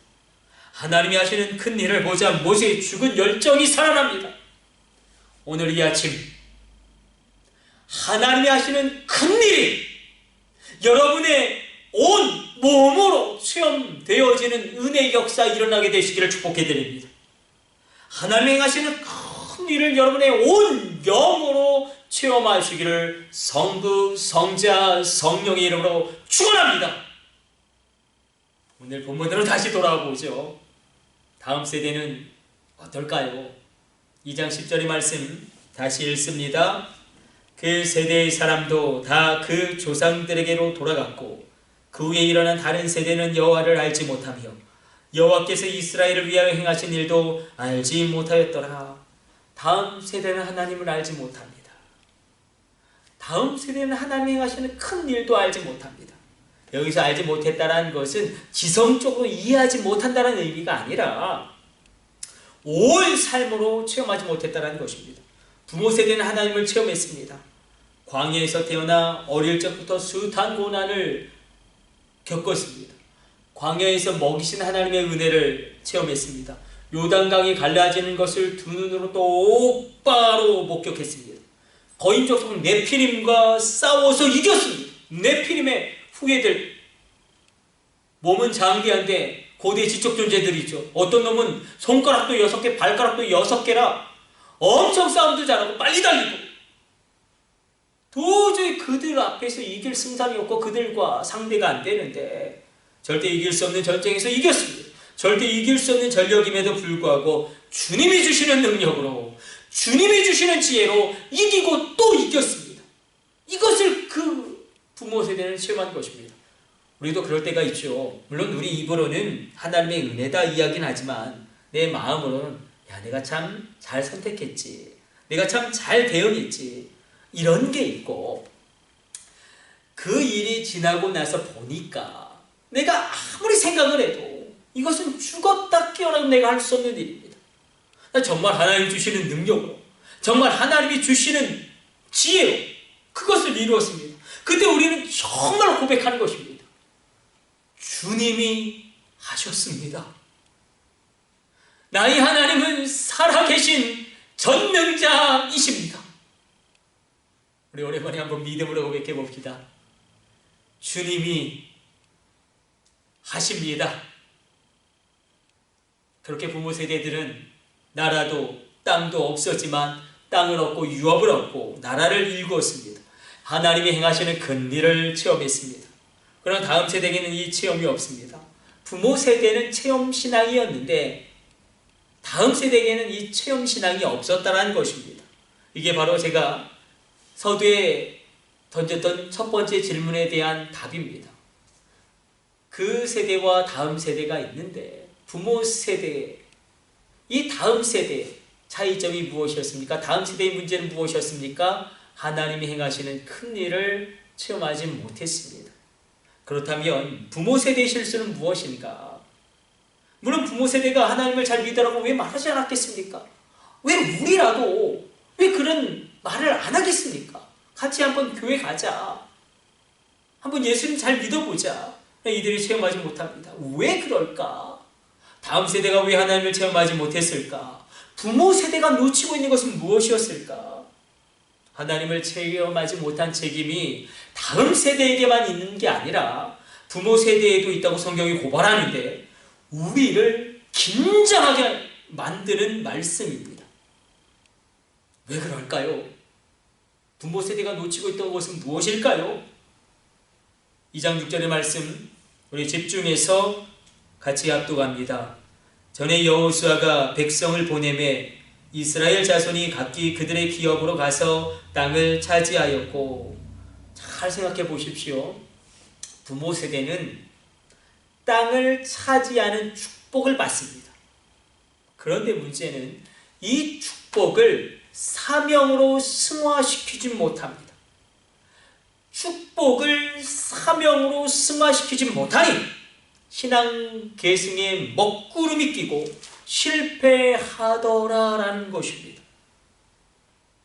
하나님이 하시는 큰 일을 보자 모세의 죽은 열정이 살아납니다. 오늘 이 아침 하나님이 하시는 큰 일이 여러분의 온 몸으로 체험되어지는 은혜의 역사 일어나게 되시기를 축복해드립니다. 하나님이 행하시는 큰 일을 여러분의 온 영으로 체험하시기를 성부, 성자, 성령의 이름으로 축원합니다. 오늘 본문으로 다시 돌아보죠. 다음 세대는 어떨까요? 2장 10절의 말씀 다시 읽습니다. 그 세대의 사람도 다 그 조상들에게로 돌아갔고 그 후에 일어난 다른 세대는 여호와를 알지 못하며 여호와께서 이스라엘을 위하여 행하신 일도 알지 못하였더라. 다음 세대는 하나님을 알지 못합니다. 다음 세대는 하나님이 행하시는 큰 일도 알지 못합니다. 여기서 알지 못했다는 것은 지성적으로 이해하지 못한다는 의미가 아니라 온 삶으로 체험하지 못했다는 것입니다. 부모 세대는 하나님을 체험했습니다. 광야에서 태어나 어릴 적부터 숱한 고난을 겪었습니다. 광야에서 먹이신 하나님의 은혜를 체험했습니다. 요단강이 갈라지는 것을 두 눈으로 똑바로 목격했습니다. 거인족 속 네피림과 싸워서 이겼습니다. 네피림의 후예들, 몸은 장대한데 고대 지적 존재들이죠. 어떤 놈은 손가락도 6개, 발가락도 6개라 엄청 싸움도 잘하고 빨리 달리고 도저히 그들 앞에서 이길 승산이 없고 그들과 상대가 안 되는데 절대 이길 수 없는 전쟁에서 이겼습니다. 절대 이길 수 없는 전력임에도 불구하고 주님이 주시는 능력으로, 주님이 주시는 지혜로 이기고 또 이겼습니다. 이것을 그 부모 세대는 체험한 것입니다. 우리도 그럴 때가 있죠. 물론 우리 입으로는 하나님의 은혜다 이야기는 하지만 내 마음으로는 내가 참 잘 선택했지, 내가 참 잘 대응했지, 이런 게 있고, 그 일이 지나고 나서 보니까 내가 아무리 생각을 해도 이것은 죽었다 깨어나도 내가 할 수 없는 일입니다. 정말 하나님 주시는 능력으로, 정말 하나님이 주시는 지혜로 그것을 이루었습니다. 그때 우리는 정말 고백하는 것입니다. 주님이 하셨습니다. 나의 하나님은 살아계신 전능자이십니다. 우리 오랜만에 한번 믿음으로 고백해 봅시다. 주님이 하십니다. 그렇게 부모 세대들은 나라도 땅도 없었지만 땅을 얻고 유업을 얻고 나라를 일구었습니다. 하나님이 행하시는 큰 일을 체험했습니다. 그러나 다음 세대에게는 이 체험이 없습니다. 부모 세대는 체험신앙이었는데 다음 세대에게는 이 체험신앙이 없었다는 것입니다. 이게 바로 제가 서두에 던졌던 첫 번째 질문에 대한 답입니다. 그 세대와 다음 세대가 있는데 부모 세대, 이 다음 세대 차이점이 무엇이었습니까? 다음 세대의 문제는 무엇이었습니까? 하나님이 행하시는 큰 일을 체험하지 못했습니다. 그렇다면 부모 세대의 실수는 무엇인가? 물론 부모 세대가 하나님을 잘 믿으라고 왜 말하지 않았겠습니까? 왜 우리라도 왜 그런 말을 안 하겠습니까? 같이 한번 교회 가자, 한번 예수님 잘 믿어보자. 이들이 체험하지 못합니다. 왜 그럴까? 다음 세대가 왜 하나님을 체험하지 못했을까? 부모 세대가 놓치고 있는 것은 무엇이었을까? 하나님을 체험하지 못한 책임이 다음 세대에게만 있는 게 아니라 부모 세대에도 있다고 성경이 고발하는데 우리를 긴장하게 만드는 말씀입니다. 왜 그럴까요? 부모 세대가 놓치고 있던 것은 무엇일까요? 2장 6절의 말씀 우리 집중해서 같이 압독합니다. 전에 여호수아가 백성을 보내매 이스라엘 자손이 각기 그들의 기업으로 가서 땅을 차지하였고, 잘 생각해 보십시오. 부모 세대는 땅을 차지하는 축복을 받습니다. 그런데 문제는 이 축복을 사명으로 승화시키지 못합니다. 축복을 사명으로 승화시키지 못하니 신앙 계승에 먹구름이 끼고 실패하더라라는 것입니다.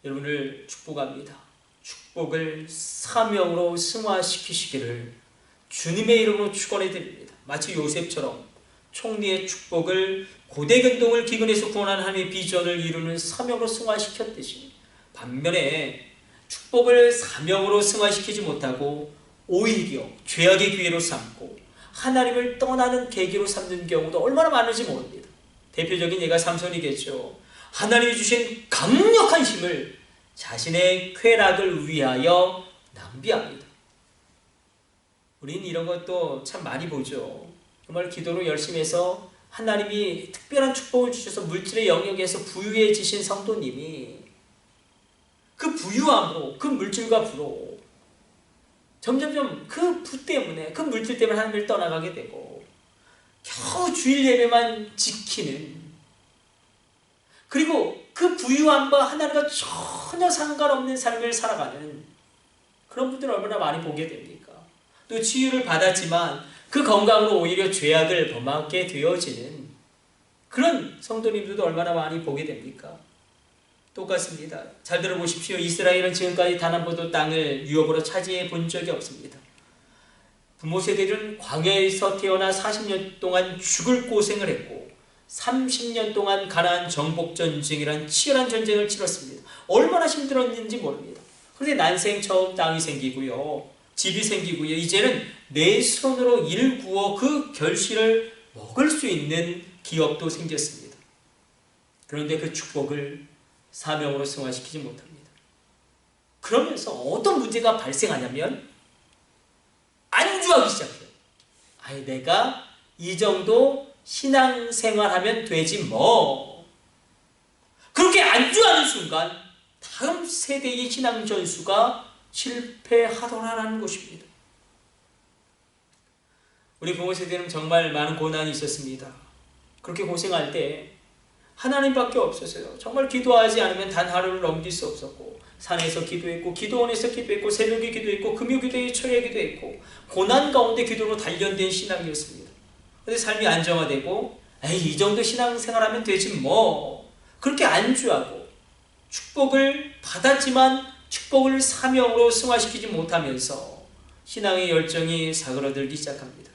여러분을 축복합니다. 축복을 사명으로 승화시키시기를 주님의 이름으로 축원해 드립니다. 마치 요셉처럼 총리의 축복을 고대 근동을 기근에서 구원한 하나님의 비전을 이루는 사명으로 승화시켰듯이, 반면에 축복을 사명으로 승화시키지 못하고 오히려 죄악의 기회로 삼고 하나님을 떠나는 계기로 삼는 경우도 얼마나 많은지 모릅니다. 대표적인 예가 삼손이겠죠. 하나님이 주신 강력한 힘을 자신의 쾌락을 위하여 낭비합니다. 우리는 이런 것도 참 많이 보죠. 정말 기도로 열심히 해서 하나님이 특별한 축복을 주셔서 물질의 영역에서 부유해지신 성도님이 그 부유함으로, 그 물질과 부로 점점점 그 부 때문에, 그 물질 때문에 하나님을 떠나가게 되고 겨우 주일 예배만 지키는, 그리고 그 부유함과 하나님과 전혀 상관없는 삶을 살아가는 그런 분들을 얼마나 많이 보게 됩니까? 또 치유를 받았지만 그 건강으로 오히려 죄악을 범하게 되어지는 그런 성도님들도 얼마나 많이 보게 됩니까? 똑같습니다. 잘 들어보십시오. 이스라엘은 지금까지 단 한 번도 땅을 유업으로 차지해 본 적이 없습니다. 부모 세대들은 광야에서 태어나 40년 동안 죽을 고생을 했고 30년 동안 가나안 정복전쟁이란 치열한 전쟁을 치렀습니다. 얼마나 힘들었는지 모릅니다. 그런데 난생 처음 땅이 생기고요, 집이 생기고요, 이제는 내 손으로 일구어 그 결실을 먹을 수 있는 기업도 생겼습니다. 그런데 그 축복을 사명으로 승화시키지 못합니다. 그러면서 어떤 문제가 발생하냐면 안주하기 시작해요. 아니, 내가 이 정도 신앙생활하면 되지 뭐. 그렇게 안주하는 순간 다음 세대의 신앙 전수가 실패하더라라는 것입니다. 우리 부모 세대는 정말 많은 고난이 있었습니다. 그렇게 고생할 때 하나님밖에 없었어요. 정말 기도하지 않으면 단 하루를 넘길 수 없었고, 산에서 기도했고, 기도원에서 기도했고, 새벽에 기도했고, 금요기도에 철야 기도했고, 고난 가운데 기도로 단련된 신앙이었습니다. 그런데 삶이 안정화되고 에이, 이 정도 신앙생활하면 되지 뭐, 그렇게 안주하고 축복을 받았지만 축복을 사명으로 승화시키지 못하면서 신앙의 열정이 사그러들기 시작합니다.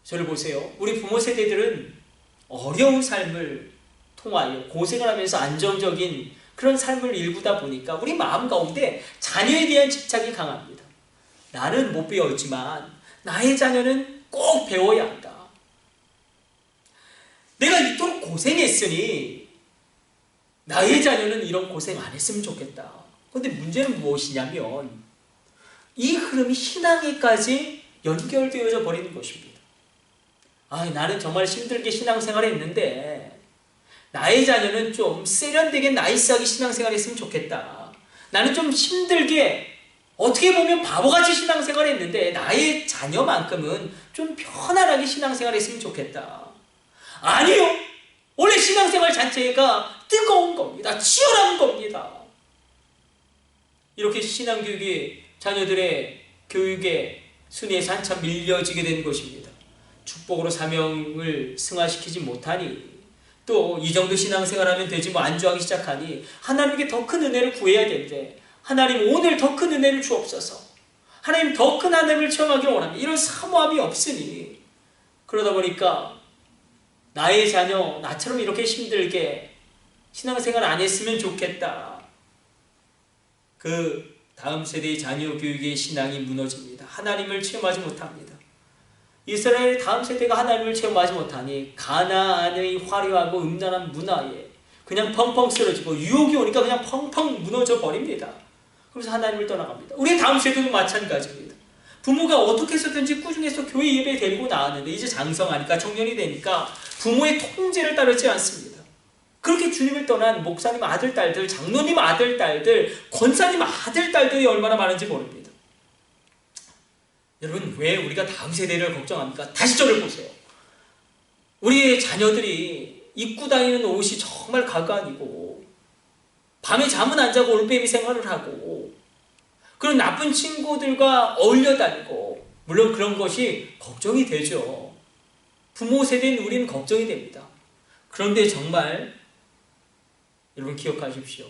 저를 보세요. 우리 부모 세대들은 어려운 삶을 통하여 고생을 하면서 안정적인 그런 삶을 일구다 보니까 우리 마음 가운데 자녀에 대한 집착이 강합니다. 나는 못 배웠지만 나의 자녀는 꼭 배워야 한다. 내가 이토록 고생했으니 나의 자녀는 이런 고생 안 했으면 좋겠다. 그런데 문제는 무엇이냐면 이 흐름이 신앙에까지 연결되어져 버리는 것입니다. 아, 나는 정말 힘들게 신앙생활을 했는데 나의 자녀는 좀 세련되게 나이스하게 신앙생활을 했으면 좋겠다. 나는 좀 힘들게 어떻게 보면 바보같이 신앙생활을 했는데 나의 자녀만큼은 좀 편안하게 신앙생활을 했으면 좋겠다. 아니요. 원래 신앙생활 자체가 뜨거운 겁니다. 치열한 겁니다. 이렇게 신앙교육이 자녀들의 교육의 순위에서 한참 밀려지게 된 것입니다. 축복으로 사명을 승화시키지 못하니, 또 이 정도 신앙생활하면 되지 뭐 안주하기 시작하니 하나님께 더 큰 은혜를 구해야 되는데, 하나님 오늘 더 큰 은혜를 주옵소서, 하나님 더 큰 하나님을 체험하기를 원합니다, 이런 사모함이 없으니, 그러다 보니까 나의 자녀 나처럼 이렇게 힘들게 신앙생활 안 했으면 좋겠다. 그 다음 세대의 자녀 교육의 신앙이 무너집니다. 하나님을 체험하지 못합니다. 이스라엘의 다음 세대가 하나님을 체험하지 못하니 가나안의 화려하고 음란한 문화에 그냥 펑펑 쓰러지고 유혹이 오니까 그냥 펑펑 무너져 버립니다. 그래서 하나님을 떠나갑니다. 우리 다음 세대도 마찬가지입니다. 부모가 어떻게 해서든지 꾸준해서 교회 예배에 데리고 나왔는데 이제 장성하니까 청년이 되니까 부모의 통제를 따르지 않습니다. 그렇게 주님을 떠난 목사님 아들, 딸들, 장로님 아들, 딸들, 권사님 아들, 딸들이 얼마나 많은지 모릅니다. 여러분, 왜 우리가 다음 세대를 걱정합니까? 다시 저를 보세요. 우리의 자녀들이 입고 다니는 옷이 정말 가관이고 밤에 잠은 안 자고 올빼미 생활을 하고 그런 나쁜 친구들과 어울려 다니고, 물론 그런 것이 걱정이 되죠. 부모 세대인 우리는 걱정이 됩니다. 그런데 정말 여러분 기억하십시오.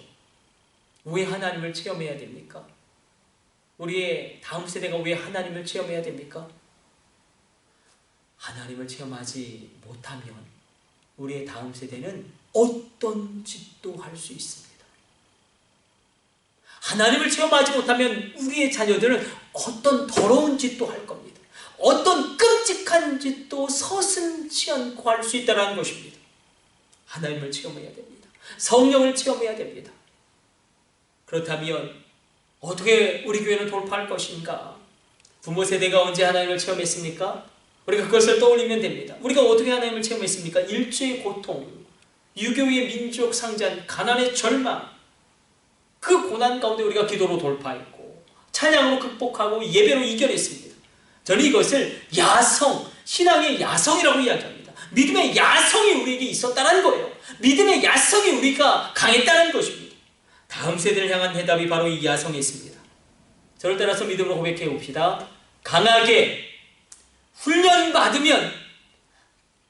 왜 하나님을 체험해야 됩니까? 우리의 다음 세대가 왜 하나님을 체험해야 됩니까? 하나님을 체험하지 못하면 우리의 다음 세대는 어떤 짓도 할 수 있습니다. 하나님을 체험하지 못하면 우리의 자녀들은 어떤 더러운 짓도 할 겁니다. 어떤 끔찍한 짓도 서슴지 않고 할 수 있다는 것입니다. 하나님을 체험해야 됩니다. 성령을 체험해야 됩니다. 그렇다면 어떻게 우리 교회는 돌파할 것인가? 부모 세대가 언제 하나님을 체험했습니까? 우리가 그것을 떠올리면 됩니다. 우리가 어떻게 하나님을 체험했습니까? 일제의 고통, 유교의 민족 상잔, 가난의 절망, 그 고난 가운데 우리가 기도로 돌파했고 찬양으로 극복하고 예배로 이겨냈습니다. 저는 이것을 야성, 신앙의 야성이라고 이야기합니다. 믿음의 야성이 우리에게 있었다는 거예요. 믿음의 야성이 우리가 강했다는 것입니다. 다음 세대를 향한 해답이 바로 이 야성에 있습니다. 저를 따라서 믿음으로 고백해 봅시다. 강하게 훈련받으면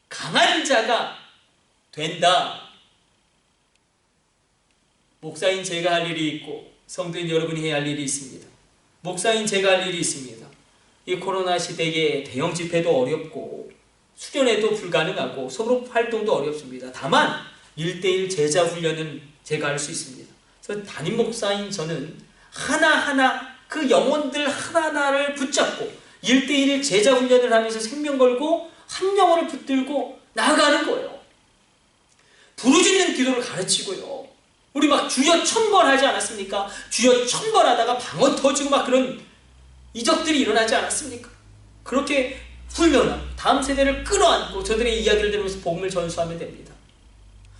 강한 자가 된다. 목사인 제가 할 일이 있고 성도인 여러분이 해야 할 일이 있습니다. 목사인 제가 할 일이 있습니다. 이 코로나 시대에 대형 집회도 어렵고 수련회도 불가능하고 소그룹 활동도 어렵습니다. 다만 1:1 제자 훈련은 제가 할 수 있습니다. 그래서 담임 목사인 저는 하나하나 그 영혼들 하나하나를 붙잡고 1:1 제자 훈련을 하면서 생명 걸고 한 영혼을 붙들고 나아가는 거예요. 부르짖는 기도를 가르치고요. 우리 막 주여 1000번 하지 않았습니까? 주여 1000번 하다가 방언 터지고 막 그런 이적들이 일어나지 않았습니까? 그렇게 훈련하고 다음 세대를 끌어안고 저들의 이야기를 들으면서 복음을 전수하면 됩니다.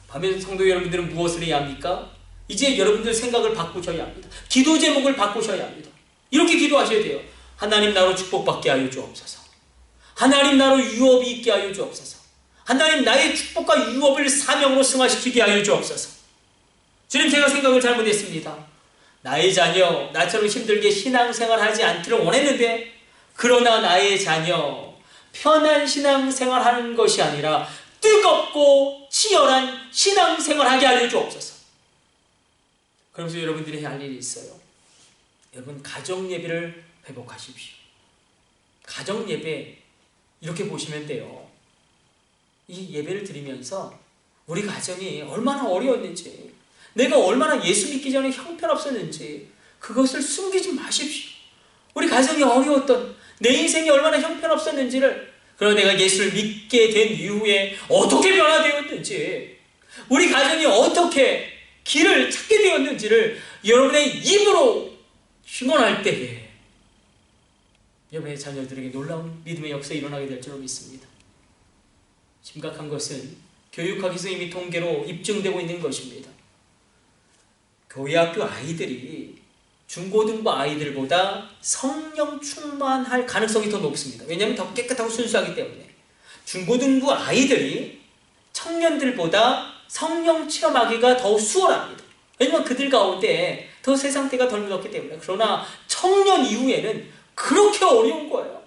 반면 성도 여러분들은 무엇을 해야 합니까? 이제 여러분들 생각을 바꾸셔야 합니다. 기도 제목을 바꾸셔야 합니다. 이렇게 기도하셔야 돼요. 하나님 나로 축복받게 하여 주옵소서. 하나님 나로 유업이 있게 하여 주옵소서. 하나님 나의 축복과 유업을 사명으로 승화시키게 하여 주옵소서. 주님, 제가 생각을 잘못했습니다. 나의 자녀 나처럼 힘들게 신앙생활 하지 않기를 원했는데, 그러나 나의 자녀 편한 신앙생활 하는 것이 아니라 뜨겁고 치열한 신앙생활 하게 하여 주옵소서. 그러면서 여러분들이 할 일이 있어요. 여러분, 가정예배를 회복하십시오. 가정예배 이렇게 보시면 돼요. 이 예배를 드리면서 우리 가정이 얼마나 어려웠는지, 내가 얼마나 예수 믿기 전에 형편없었는지 그것을 숨기지 마십시오. 우리 가정이 어려웠던, 내 인생이 얼마나 형편없었는지를, 그러나 내가 예수를 믿게 된 이후에 어떻게 변화되었는지, 우리 가정이 어떻게 길을 찾게 되었는지를 여러분의 입으로 증언할 때에 여러분의 자녀들에게 놀라운 믿음의 역사가 일어나게 될 줄로 믿습니다. 심각한 것은 교육학에서 이미 통계로 입증되고 있는 것입니다. 교회학교 아이들이 중고등부 아이들보다 성령 충만할 가능성이 더 높습니다. 왜냐하면 더 깨끗하고 순수하기 때문에. 중고등부 아이들이 청년들보다 성령 체험하기가 더 수월합니다. 왜냐하면 그들 가운데 더 세상때가 덜 묻었기 때문에. 그러나 청년 이후에는 그렇게 어려운 거예요.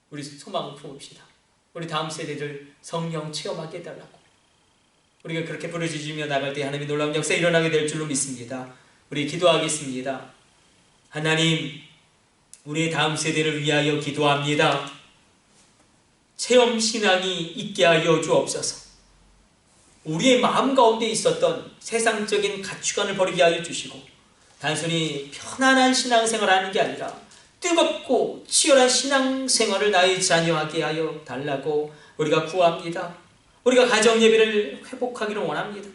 우리 소망을 품읍시다. 우리 다음 세대들 성령 체험하게 해달라고. 우리가 그렇게 부르짖으며 나갈 때 하나님의 놀라운 역사 일어나게 될 줄로 믿습니다. 우리 기도하겠습니다. 하나님, 우리의 다음 세대를 위하여 기도합니다. 체험 신앙이 있게 하여 주옵소서. 우리의 마음 가운데 있었던 세상적인 가치관을 버리게 하여 주시고 단순히 편안한 신앙생활을 하는 게 아니라 뜨겁고 치열한 신앙생활을 나의 자녀하게 하여 달라고 우리가 구합니다. 우리가 가정예배를 회복하기를 원합니다.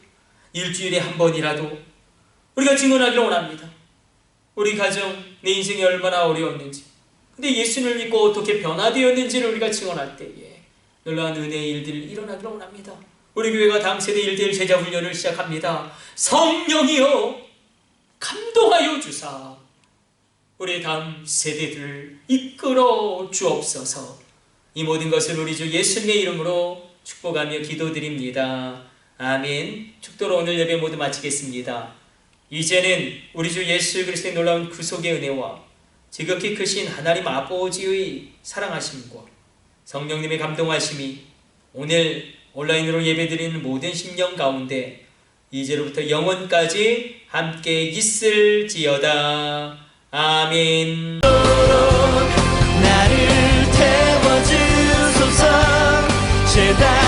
일주일에 한 번이라도 우리가 증언하기를 원합니다. 우리 가정, 내 인생이 얼마나 어려웠는지, 근데 예수님을 믿고 어떻게 변화되었는지를 우리가 증언할 때에 놀라운 은혜의 일들이 일어나기를 원합니다. 우리 교회가 다음 세대 일대일 제자 훈련을 시작합니다. 성령이여 감동하여 주사 우리 다음 세대들을 이끌어 주옵소서. 이 모든 것을 우리 주 예수님의 이름으로 축복하며 기도드립니다. 아멘. 축도로 오늘 예배 모두 마치겠습니다. 이제는 우리 주 예수 그리스도의 놀라운 구속의 은혜와 지극히 크신 하나님 아버지의 사랑하심과 성령님의 감동하심이 오늘 온라인으로 예배드리는 모든 심령 가운데 이제로부터 영원까지 함께 있을지어다. 아멘. 나를 태워주소서. 제발